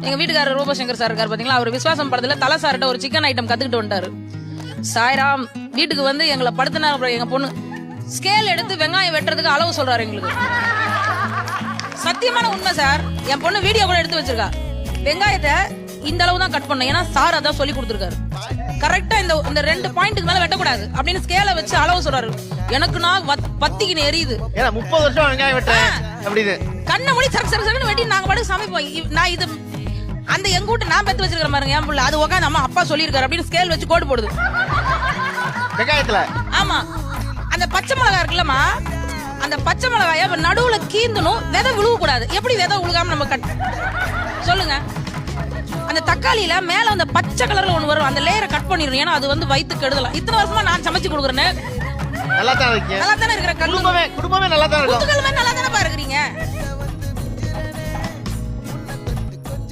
எங்க வீட்டுக்காரர் ரூபசங்கர் சார் இருக்காரு பாத்தீங்களா, அவர் விஸ்வாசம் படத்துல தலை சார்ட்ட ஒரு சிக்கன் ஐட்டம் கத்துக்கிட்டு வந்துட்டாரு. சாய்ராம் வீட்டுக்கு வந்து எங்களை படுத்தினா, அப்புறம் எங்க பொண்ணு ஸ்கேல் எடுத்து வெங்காயம் வெட்டுறதுக்கு அளவு சொல்றாரு எங்களுக்கு. சத்தியமான உண்மை சார். என் பொண்ணு வீடியோ கூட எடுத்து வச்சிருக்கா. வெங்காயத்தை இந்த அளவு தான் கட் பண்ண, ஏன்னா சார் அதான் சொல்லி கொடுத்துருக்காரு. கரெக்டா இந்த 2 பாயிண்ட்டுக்கு மேல வெட்டக்கூடாது அப்படின்னு ஸ்கேல வச்சு அளவு சொல்றாரு. எனக்கு நான் பத்திக்கின்னு எரியுது. 30 வருஷம் வெங்காயம் வெட்டேன் அப்படின்னு கண்ணை மூடி சரக்கு சரக்கு வெட்டி நாங்க பாட்டு சமைப்போம். நான் இது அந்த எங்க வீட்டு நான் பெத்து வச்சிருக்கிற பாருங்க, என் புள்ள அது உட்காந்து அம்மா அப்பா சொல்லியிருக்காரு அப்படின்னு ஸ்கேல் வச்சு கோடு போடுது வெங்காயத்துல. ஆமா, அந்த பச்சை மிளகாய் இருக்குல்லம்மா, அந்த பச்சை மிளகாய நடுவுல கீந்தணும், விதை விழுக கூடாது. எப்படி விதை விழுகாம நம்ம கட் சொல்லுங்க. அந்த தக்காளியில மேல அந்த பச்சை கலர்ல ஒண்ணு வரும், அந்த லேயரை கட் பண்ணிடணும். ஏன்னா அது வந்து வயித்துக்கு கெடுதலாம். இத்தனை வருஷமா நான் சமைச்சு கொடுக்குறேன்னு நல்லா தானே இருக்கீங்க. நல்லா தானே இருக்கிற குடும்பமே நல்லா தானே இருக்கும். நல்லா தானே பாருக்கிறீங்க.